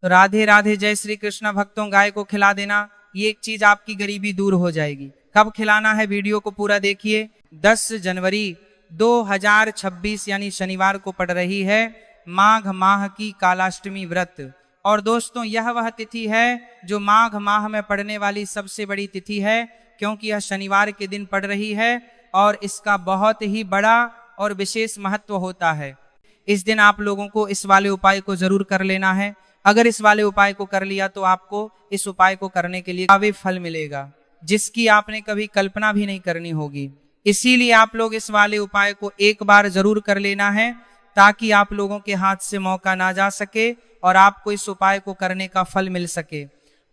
तो राधे राधे, जय श्री कृष्ण। भक्तों, गाय को खिला देना, ये एक चीज आपकी गरीबी दूर हो जाएगी। कब खिलाना है, वीडियो को पूरा देखिए। 10 जनवरी 2026 यानी शनिवार को पड़ रही है माघ माह की कालाष्टमी व्रत। और दोस्तों, यह वह तिथि है जो माघ माह में पड़ने वाली सबसे बड़ी तिथि है, क्योंकि यह शनिवार के दिन पड़ रही है और इसका बहुत ही बड़ा और विशेष महत्व होता है। इस दिन आप लोगों को इस वाले उपाय को जरूर कर लेना है। अगर इस वाले उपाय को कर लिया तो आपको इस उपाय को करने के लिए काफी फल मिलेगा, जिसकी आपने कभी कल्पना भी नहीं करनी होगी। इसीलिए आप लोग इस वाले उपाय को एक बार जरूर कर लेना है, ताकि आप लोगों के हाथ से मौका ना जा सके और आपको इस उपाय को करने का फल मिल सके।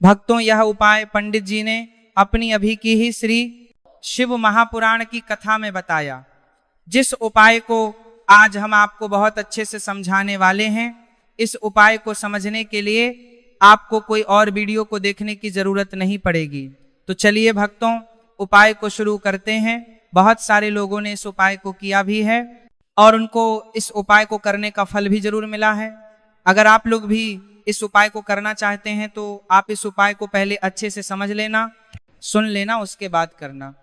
भक्तों, यह उपाय पंडित जी ने अपनी अभी की ही श्री शिव महापुराण की कथा में बताया, जिस उपाय को आज हम आपको बहुत अच्छे से समझाने वाले हैं। इस उपाय को समझने के लिए आपको कोई और वीडियो को देखने की जरूरत नहीं पड़ेगी। तो चलिए भक्तों, उपाय को शुरू करते हैं। बहुत सारे लोगों ने इस उपाय को किया भी है और उनको इस उपाय को करने का फल भी जरूर मिला है। अगर आप लोग भी इस उपाय को करना चाहते हैं तो आप इस उपाय को पहले अच्छे से समझ लेना, सुन लेना, उसके बाद करना।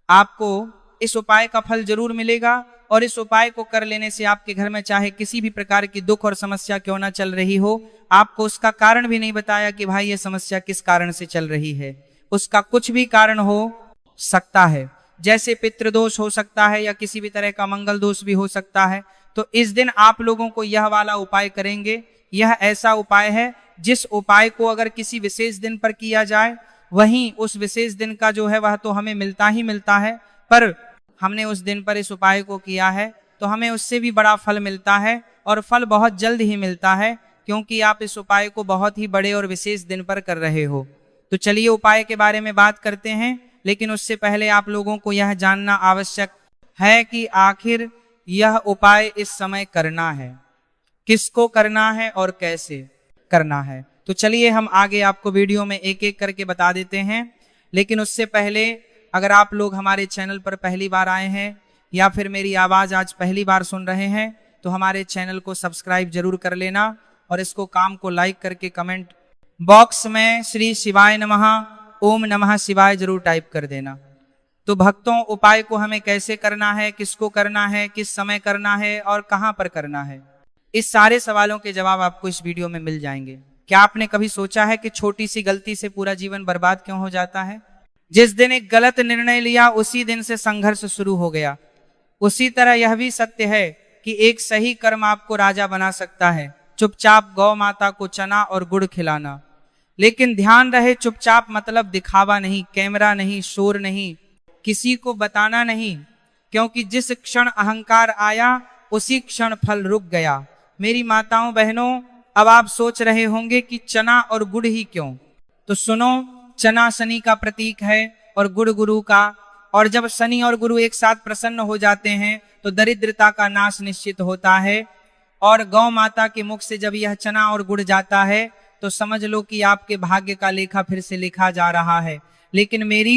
आपको इस उपाय का फल जरूर मिलेगा और इस उपाय को कर लेने से आपके घर में चाहे किसी भी प्रकार की दुख और समस्या क्यों ना चल रही हो, आपको उसका कारण भी नहीं बताया कि भाई ये समस्या किस कारण से चल रही है। उसका कुछ भी कारण हो सकता है, जैसे पितृदोष हो सकता है या किसी भी तरह का मंगल दोष भी हो सकता है। तो इस दिन आप लोगों को यह वाला उपाय करेंगे। यह ऐसा उपाय है जिस उपाय को अगर किसी विशेष दिन पर किया जाए, वहीं उस विशेष दिन का जो है वह तो हमें मिलता ही मिलता है, पर हमने उस दिन पर इस उपाय को किया है तो हमें उससे भी बड़ा फल मिलता है और फल बहुत जल्द ही मिलता है, क्योंकि आप इस उपाय को बहुत ही बड़े और विशेष दिन पर कर रहे हो। तो चलिए उपाय के बारे में बात करते हैं, लेकिन उससे पहले आप लोगों को यह जानना आवश्यक है कि आखिर यह उपाय इस समय करना है, किसको करना है और कैसे करना है। तो चलिए हम आगे आपको वीडियो में एक एक करके बता देते हैं। लेकिन उससे पहले, अगर आप लोग हमारे चैनल पर पहली बार आए हैं या फिर मेरी आवाज आज पहली बार सुन रहे हैं, तो हमारे चैनल को सब्सक्राइब जरूर कर लेना और इसको काम को लाइक करके कमेंट बॉक्स में श्री शिवाय नमः, ओम नमः शिवाय जरूर टाइप कर देना। तो भक्तों, उपाय को हमें कैसे करना है, किसको करना है, किस समय करना है और कहां पर करना है, इस सारे सवालों के जवाब आपको इस वीडियो में मिल जाएंगे। क्या आपने कभी सोचा है कि छोटी सी गलती से पूरा जीवन बर्बाद क्यों हो जाता है? जिस दिन एक गलत निर्णय लिया उसी दिन से संघर्ष शुरू हो गया। उसी तरह यह भी सत्य है कि एक सही कर्म आपको राजा बना सकता है। चुपचाप गौ माता को चना और गुड़ खिलाना। लेकिन ध्यान रहे, चुपचाप मतलब दिखावा नहीं, कैमरा नहीं, शोर नहीं, किसी को बताना नहीं, क्योंकि जिस क्षण अहंकार आया उसी क्षण फल रुक गया। मेरी माताओं बहनों, अब आप सोच रहे होंगे कि चना और गुड़ ही क्यों? तो सुनो, चना शनि का प्रतीक है और गुड़ गुरु का, और जब शनि और गुरु एक साथ प्रसन्न हो जाते हैं तो दरिद्रता का नाश निश्चित होता है। और गौ माता के मुख से जब यह चना और गुड़ जाता है तो समझ लो कि आपके भाग्य का लेखा फिर से लिखा जा रहा है। लेकिन मेरी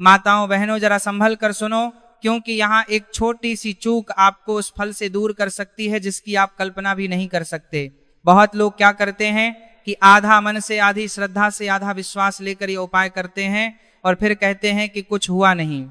माताओं बहनों, जरा संभल कर सुनो, क्योंकि यहाँ एक छोटी सी चूक आपको उस फल से दूर कर सकती है जिसकी आप कल्पना भी नहीं कर सकते। बहुत लोग क्या करते हैं कि आधा मन से, आधी श्रद्धा से, आधा विश्वास लेकर ये उपाय करते हैं और फिर कहते हैं कि कुछ हुआ नहीं।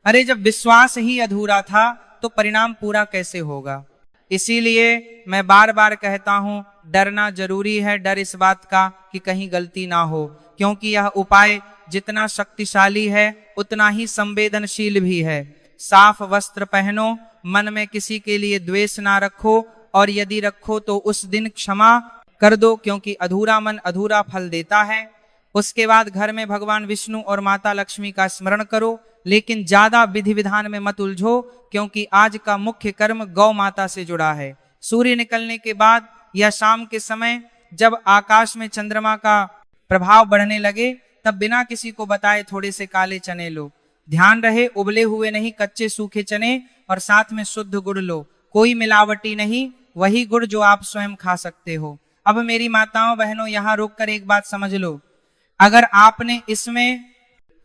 अरे, जब विश्वास ही अधूरा था तो परिणाम पूरा कैसे होगा? इसीलिए मैं बार बार कहता हूं, डरना जरूरी है। डर इस बात का कि कहीं गलती ना हो, क्योंकि यह उपाय जितना शक्तिशाली है उतना ही संवेदनशील भी है। साफ वस्त्र पहनो, मन में किसी के लिए द्वेष ना रखो, और यदि रखो तो उस दिन क्षमा कर दो, क्योंकि अधूरा मन अधूरा फल देता है। उसके बाद घर में भगवान विष्णु और माता लक्ष्मी का स्मरण करो, लेकिन ज्यादा विधि विधान में मत उलझो, क्योंकि आज का मुख्य कर्म गौ माता से जुड़ा है। सूर्य निकलने के बाद या शाम के समय जब आकाश में चंद्रमा का प्रभाव बढ़ने लगे, तब बिना किसी को बताए थोड़े से काले चने लो। ध्यान रहे, उबले हुए नहीं, कच्चे सूखे चने, और साथ में शुद्ध गुड़ लो। कोई मिलावटी नहीं, वही गुड़ जो आप स्वयं खा सकते हो। अब मेरी माताओं बहनों, यहाँ रोक कर एक बात समझ लो। अगर आपने इसमें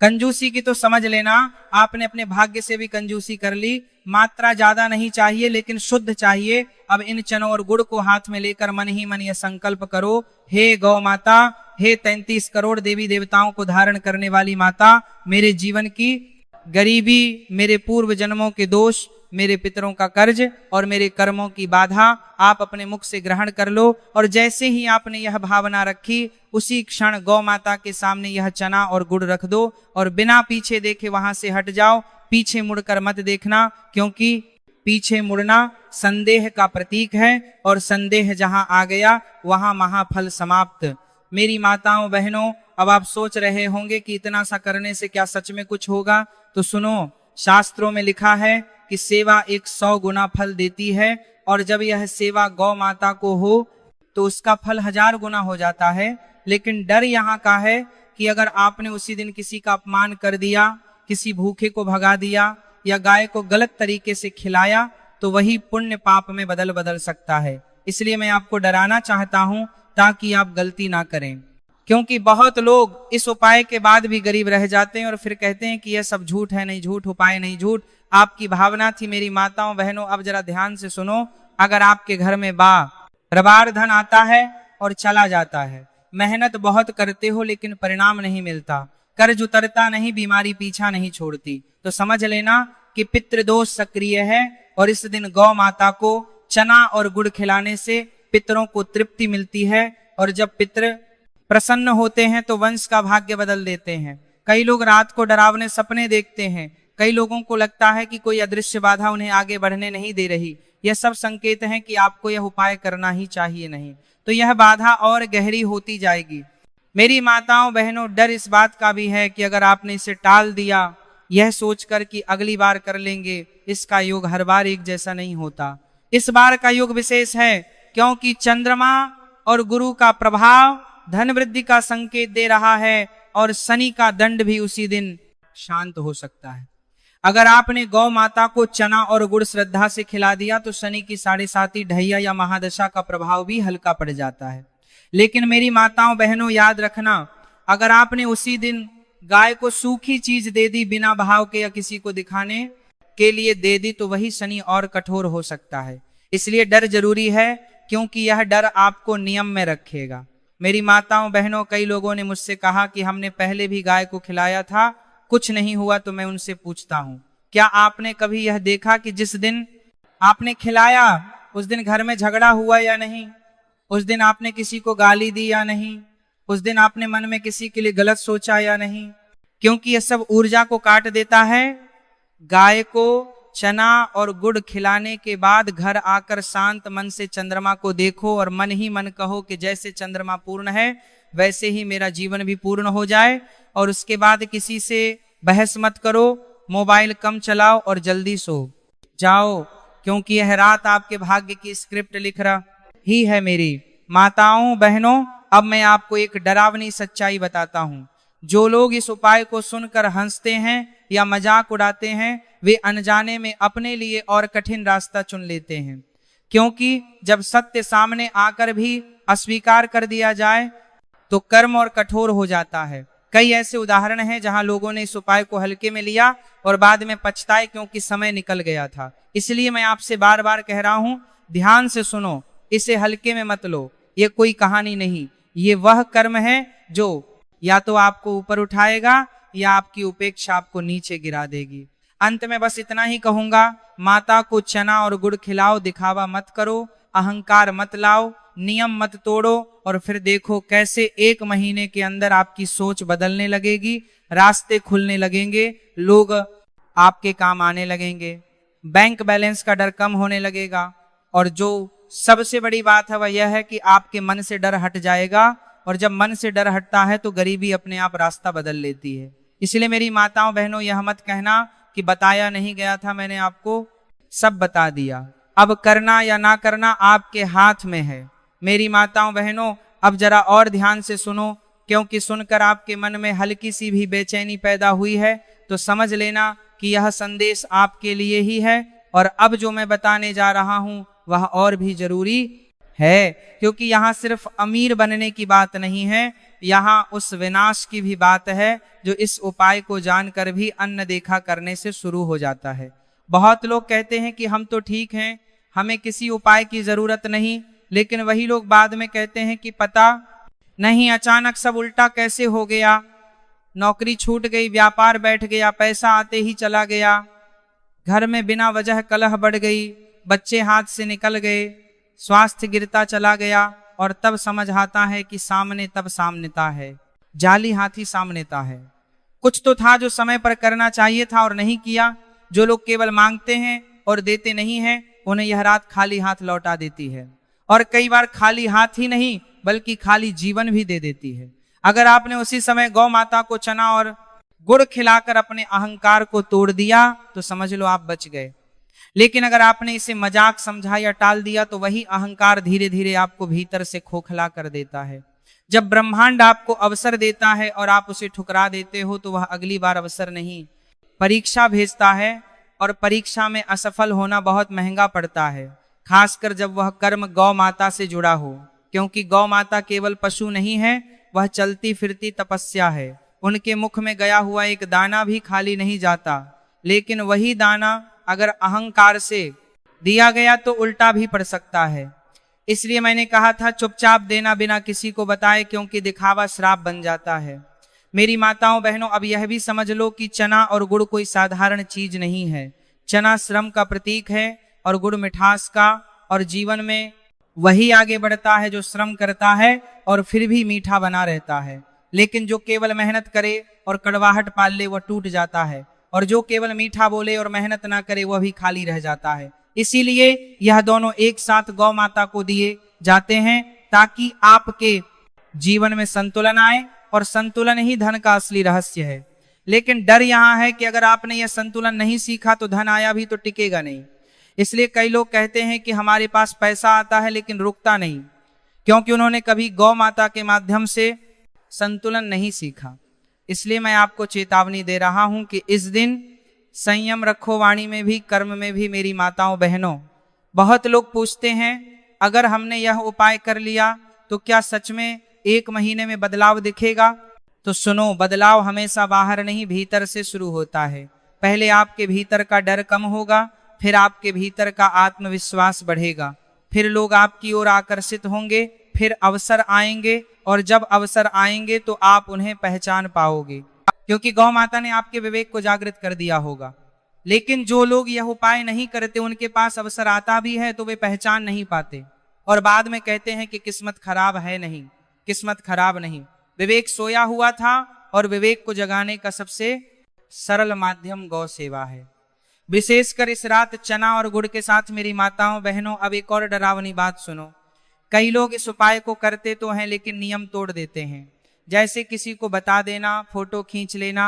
कंजूसी की तो समझ लेना, आपने अपने भाग्य से भी कंजूसी कर ली। मात्रा ज्यादा नहीं चाहिए लेकिन शुद्ध चाहिए। अब इन चनों और गुड़ को हाथ में लेकर मन ही मन यह संकल्प करो, हे गौ माता, हे 33 करोड़ देवी देवताओं को धारण करने वाली माता, मेरे जीवन की गरीबी, मेरे पूर्व जन्मों के दोष, मेरे पितरों का कर्ज और मेरे कर्मों की बाधा आप अपने मुख से ग्रहण कर लो। और जैसे ही आपने यह भावना रखी, उसी क्षण गौ माता के सामने यह चना और गुड़ रख दो और बिना पीछे देखे वहां से हट जाओ। पीछे मुड़कर मत देखना, क्योंकि पीछे मुड़ना संदेह का प्रतीक है और संदेह जहां आ गया वहां महाफल समाप्त। मेरी माताओं बहनों, अब आप सोच रहे होंगे कि इतना सा करने से क्या सच में कुछ होगा? तो सुनो, शास्त्रों में लिखा है कि सेवा 100 गुना फल देती है और जब यह सेवा गौ माता को हो तो उसका फल 1000 गुना हो जाता है। लेकिन डर यहाँ का है कि अगर आपने उसी दिन किसी का अपमान कर दिया, किसी भूखे को भगा दिया या गाय को गलत तरीके से खिलाया, तो वही पुण्य पाप में बदल सकता है। इसलिए मैं आपको डराना चाहता हूं ताकि आप गलती ना करें, क्योंकि बहुत लोग इस उपाय के बाद भी गरीब रह जाते हैं और फिर कहते हैं कि यह सब झूठ है। नहीं झूठ, उपाय नहीं झूठ, आपकी भावना थी। मेरी माताओं बहनों, अब जरा ध्यान से सुनो। अगर आपके घर में बार धन आता है और चला जाता है, मेहनत बहुत करते हो लेकिन परिणाम नहीं मिलता, कर्ज उतरता नहीं, बीमारी पीछा नहीं छोड़ती, तो समझ लेना कि पितृदोष सक्रिय है। और इस दिन गौ माता को चना और गुड़ खिलाने से पितरों को तृप्ति मिलती है और जब पितृ प्रसन्न होते हैं तो वंश का भाग्य बदल देते हैं। कई लोग रात को डरावने सपने देखते हैं, कई लोगों को लगता है कि कोई अदृश्य बाधा उन्हें आगे बढ़ने नहीं दे रही। यह सब संकेत हैं कि आपको यह उपाय करना ही चाहिए, नहीं तो यह बाधा और गहरी होती जाएगी। मेरी माताओं बहनों, डर इस बात का भी है कि अगर आपने इसे टाल दिया यह सोचकर कि अगली बार कर लेंगे, इसका योग हर बार एक जैसा नहीं होता। इस बार का योग विशेष है क्योंकि चंद्रमा और गुरु का प्रभाव धन वृद्धि का संकेत दे रहा है और शनि का दंड भी उसी दिन शांत हो सकता है। अगर आपने गौ माता को चना और गुड़ श्रद्धा से खिला दिया तो शनि की 7.5 ढैया या महादशा का प्रभाव भी हल्का पड़ जाता है। लेकिन मेरी माताओं बहनों, याद रखना, अगर आपने उसी दिन गाय को सूखी चीज दे दी बिना भाव के या किसी को दिखाने के लिए दे दी, तो वही शनि और कठोर हो सकता है। इसलिए डर जरूरी है, क्योंकि यह डर आपको नियम में रखेगा। मेरी माताओं बहनों, कई लोगों ने मुझसे कहा कि हमने पहले भी गाय को खिलाया था, कुछ नहीं हुआ। तो मैं उनसे पूछता हूं, क्या आपने कभी यह देखा कि जिस दिन आपने खिलाया उस दिन घर में झगड़ा हुआ या नहीं? उस दिन आपने किसी को गाली दी या नहीं? उस दिन आपने मन में किसी के लिए गलत सोचा या नहीं? क्योंकि यह सब ऊर्जा को काट देता है। गाय को चना और गुड़ खिलाने के बाद घर आकर शांत मन से चंद्रमा को देखो और मन ही मन कहो कि जैसे चंद्रमा पूर्ण है वैसे ही मेरा जीवन भी पूर्ण हो जाए। और उसके बाद किसी से बहस मत करो, मोबाइल कम चलाओ और जल्दी सो जाओ, क्योंकि यह रात आपके भाग्य की स्क्रिप्ट लिख रहा ही है। मेरी माताओं बहनों, अब मैं आपको एक डरावनी सच्चाई बताता हूं। जो लोग इस उपाय को सुनकर हंसते हैं या मजाक उड़ाते हैं, वे अनजाने में अपने लिए और कठिन रास्ता चुन लेते हैं, क्योंकि जब सत्य सामने आकर भी अस्वीकार कर दिया जाए तो कर्म और कठोर हो जाता है। कई ऐसे उदाहरण हैं जहां लोगों ने इस उपाय को हल्के में लिया और बाद में पछताए क्योंकि समय निकल गया था। इसलिए मैं आपसे बार बार कह रहा हूं, ध्यान से सुनो, इसे हल्के में मत लो। ये कोई कहानी नहीं, ये वह कर्म है जो या तो आपको ऊपर उठाएगा या आपकी उपेक्षा आपको नीचे गिरा देगी। अंत में बस इतना ही कहूंगा, माता को चना और गुड़ खिलाओ, दिखावा मत करो, अहंकार मत लाओ, नियम मत तोड़ो और फिर देखो कैसे 1 महीने के अंदर आपकी सोच बदलने लगेगी, रास्ते खुलने लगेंगे, लोग आपके काम आने लगेंगे, बैंक बैलेंस का डर कम होने लगेगा। और जो सबसे बड़ी बात है वह यह है कि आपके मन से डर हट जाएगा, और जब मन से डर हटता है तो गरीबी अपने आप रास्ता बदल लेती है। इसलिए मेरी माताओं बहनों, यह मत कहना कि बताया नहीं गया था, मैंने आपको सब बता दिया। अब करना या ना करना आपके हाथ में है। मेरी माताओं बहनों, अब जरा और ध्यान से सुनो, क्योंकि सुनकर आपके मन में हल्की सी भी बेचैनी पैदा हुई है तो समझ लेना कि यह संदेश आपके लिए ही है। और अब जो मैं बताने जा रहा हूं वह और भी जरूरी है, क्योंकि यहाँ सिर्फ अमीर बनने की बात नहीं है, यहाँ उस विनाश की भी बात है जो इस उपाय को जानकर भी अनदेखा करने से शुरू हो जाता है। बहुत लोग कहते हैं कि हम तो ठीक हैं, हमें किसी उपाय की जरूरत नहीं, लेकिन वही लोग बाद में कहते हैं कि पता नहीं अचानक सब उल्टा कैसे हो गया, नौकरी छूट गई, व्यापार बैठ गया, पैसा आते ही चला गया, घर में बिना वजह कलह बढ़ गई, बच्चे हाथ से निकल गए, स्वास्थ्य गिरता चला गया, और तब समझ आता है कि सामने तब सामनेता है, जाली हाथी सामनेता है। कुछ तो था जो समय पर करना चाहिए था और नहीं किया। जो लोग केवल मांगते हैं और देते नहीं हैं, उन्हें यह रात खाली हाथ लौटा देती है, और कई बार खाली हाथ ही नहीं बल्कि खाली जीवन भी दे देती है। अगर आपने उसी समय गौ माता को चना और गुड़ खिलाकर अपने अहंकार को तोड़ दिया तो समझ लो आप बच गए, लेकिन अगर आपने इसे मजाक समझा या टाल दिया तो वही अहंकार धीरे धीरे आपको भीतर से खोखला कर देता है। जब ब्रह्मांड आपको अवसर देता है और आप उसे ठुकरा देते हो तो वह अगली बार अवसर नहीं, परीक्षा भेजता है, और परीक्षा में असफल होना बहुत महंगा पड़ता है, खासकर जब वह कर्म गौ माता से जुड़ा हो, क्योंकि गौ माता केवल पशु नहीं है, वह चलती फिरती तपस्या है। उनके मुख में गया हुआ एक दाना भी खाली नहीं जाता, लेकिन वही दाना अगर अहंकार से दिया गया तो उल्टा भी पड़ सकता है। इसलिए मैंने कहा था चुपचाप देना बिना किसी को बताए, क्योंकि दिखावा श्राप बन जाता है। मेरी माताओं बहनों, अब यह भी समझ लो कि चना और गुड़ कोई साधारण चीज नहीं है। चना श्रम का प्रतीक है और गुड़ मिठास का, और जीवन में वही आगे बढ़ता है जो श्रम करता है और फिर भी मीठा बना रहता है। लेकिन जो केवल मेहनत करे और कड़वाहट पाल ले वह टूट जाता है, और जो केवल मीठा बोले और मेहनत ना करे वह भी खाली रह जाता है। इसीलिए यह दोनों एक साथ गौ माता को दिए जाते हैं ताकि आपके जीवन में संतुलन आए, और संतुलन ही धन का असली रहस्य है। लेकिन डर यहाँ है कि अगर आपने यह संतुलन नहीं सीखा तो धन आया भी तो टिकेगा नहीं। इसलिए कई लोग कहते हैं कि हमारे पास पैसा आता है लेकिन रुकता नहीं, क्योंकि उन्होंने कभी गौ माता के माध्यम से संतुलन नहीं सीखा। इसलिए मैं आपको चेतावनी दे रहा हूं कि इस दिन संयम रखो, वाणी में भी कर्म में भी। मेरी माताओं बहनों, बहुत लोग पूछते हैं अगर हमने यह उपाय कर लिया तो क्या सच में 1 महीने में बदलाव दिखेगा? तो सुनो, बदलाव हमेशा बाहर नहीं भीतर से शुरू होता है। पहले आपके भीतर का डर कम होगा, फिर आपके भीतर का आत्मविश्वास बढ़ेगा, फिर लोग आपकी ओर आकर्षित होंगे, फिर अवसर आएंगे, और जब अवसर आएंगे तो आप उन्हें पहचान पाओगे, क्योंकि गौ माता ने आपके विवेक को जागृत कर दिया होगा। लेकिन जो लोग यह उपाय नहीं करते, उनके पास अवसर आता भी है तो वे पहचान नहीं पाते, और बाद में कहते हैं कि किस्मत खराब है। नहीं, किस्मत खराब नहीं, विवेक सोया हुआ था, और विवेक को जगाने का सबसे सरल माध्यम गौ सेवा है। विशेषकर इस रात चना और गुड़ के साथ मेरी माताओं बहनों, अब एक और डरावनी बात सुनो। कई लोग इस उपाय को करते तो हैं लेकिन नियम तोड़ देते हैं, जैसे किसी को बता देना, फोटो खींच लेना,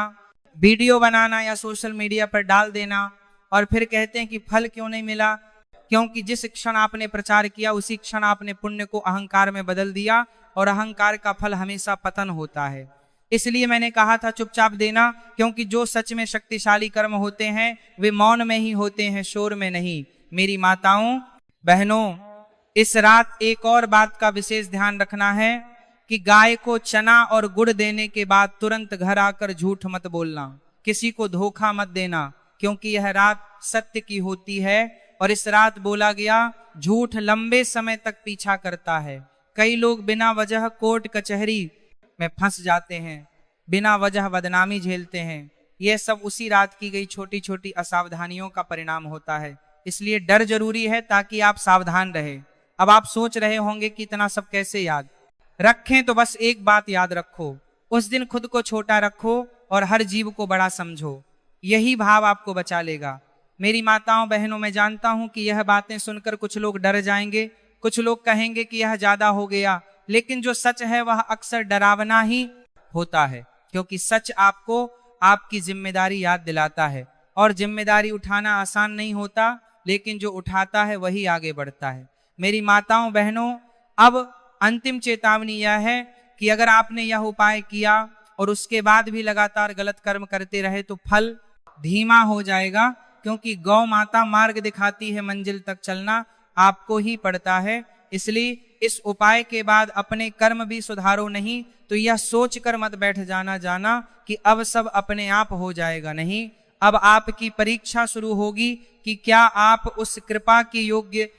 वीडियो बनाना या सोशल मीडिया पर डाल देना, और फिर कहते हैं कि फल क्यों नहीं मिला, क्योंकि जिस क्षण आपने प्रचार किया उसी क्षण आपने पुण्य को अहंकार में बदल दिया, और अहंकार का फल हमेशा पतन होता है। इसलिए मैंने कहा था चुपचाप देना, क्योंकि जो सच में शक्तिशाली कर्म होते हैं वे मौन में ही होते हैं, शोर में नहीं। मेरी माताओं बहनों, इस रात एक और बात का विशेष ध्यान रखना है कि गाय को चना और गुड़ देने के बाद तुरंत घर आकर झूठ मत बोलना, किसी को धोखा मत देना, क्योंकि यह रात सत्य की होती है, और इस रात बोला गया झूठ लंबे समय तक पीछा करता है। कई लोग बिना वजह कोर्ट कचहरी में फंस जाते हैं, बिना वजह बदनामी झेलते हैं। यह सब उसी रात की गई छोटी छोटी असावधानियों का परिणाम होता है। इसलिए डर जरूरी है ताकि आप सावधान रहे। अब आप सोच रहे होंगे कि इतना सब कैसे याद रखें, तो बस एक बात याद रखो, उस दिन खुद को छोटा रखो और हर जीव को बड़ा समझो। यही भाव आपको बचा लेगा। मेरी माताओं बहनों, मैं जानता हूं कि यह बातें सुनकर कुछ लोग डर जाएंगे, कुछ लोग कहेंगे कि यह ज्यादा हो गया, लेकिन जो सच है वह अक्सर डरावना ही होता है, क्योंकि सच आपको आपकी जिम्मेदारी याद दिलाता है, और जिम्मेदारी उठाना आसान नहीं होता, लेकिन जो उठाता है वही आगे बढ़ता है। मेरी माताओं बहनों, अब अंतिम चेतावनी यह है कि अगर आपने यह उपाय किया और उसके बाद भी लगातार गलत कर्म करते रहे तो फल धीमा हो जाएगा, क्योंकि गौ माता मार्ग दिखाती है, मंजिल तक चलना आपको ही पड़ता है। इसलिए इस उपाय के बाद अपने कर्म भी सुधारो नहीं तो यह सोच कर मत बैठ जाना कि अब सब अपने आप हो जाएगा। नहीं, अब आपकी परीक्षा शुरू होगी कि क्या आप उस कृपा के योग्य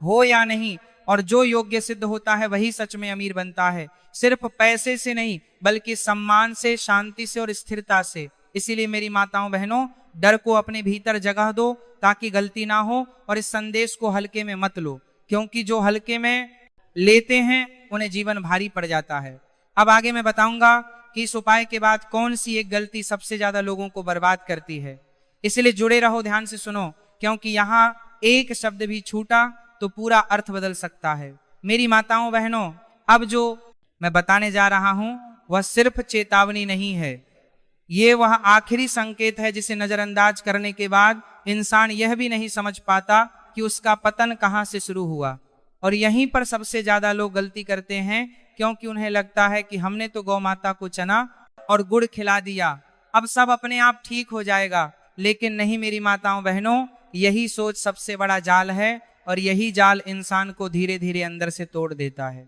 हो या नहीं। और जो योग्य सिद्ध होता है वही सच में अमीर बनता है, सिर्फ पैसे से नहीं बल्कि सम्मान से, शांति से और स्थिरता से। इसीलिए मेरी माताओं बहनों, डर को अपने भीतर जगह दो ताकि गलती ना हो, और इस संदेश को हल्के में मत लो, क्योंकि जो हल्के में लेते हैं उन्हें जीवन भारी पड़ जाता है। अब आगे मैं बताऊंगा कि इस उपाय के बाद कौन सी एक गलती सबसे ज्यादा लोगों को बर्बाद करती है। इसलिए जुड़े रहो, ध्यान से सुनो, क्योंकि यहाँ एक शब्द भी छूटा तो पूरा अर्थ बदल सकता है। मेरी माताओं बहनों, अब जो मैं बताने जा रहा हूं वह सिर्फ चेतावनी नहीं है, ये वह आखिरी संकेत है जिसे नजरअंदाज करने के बाद इंसान यह भी नहीं समझ पाता कि उसका पतन कहां से शुरू हुआ। और यहीं पर सबसे ज्यादा लोग गलती करते हैं, क्योंकि उन्हें लगता है कि हमने तो गौ माता को चना और गुड़ खिला दिया, अब सब अपने आप ठीक हो जाएगा। लेकिन नहीं मेरी माताओं बहनों, यही सोच सबसे बड़ा जाल है, और यही जाल इंसान को धीरे धीरे अंदर से तोड़ देता है।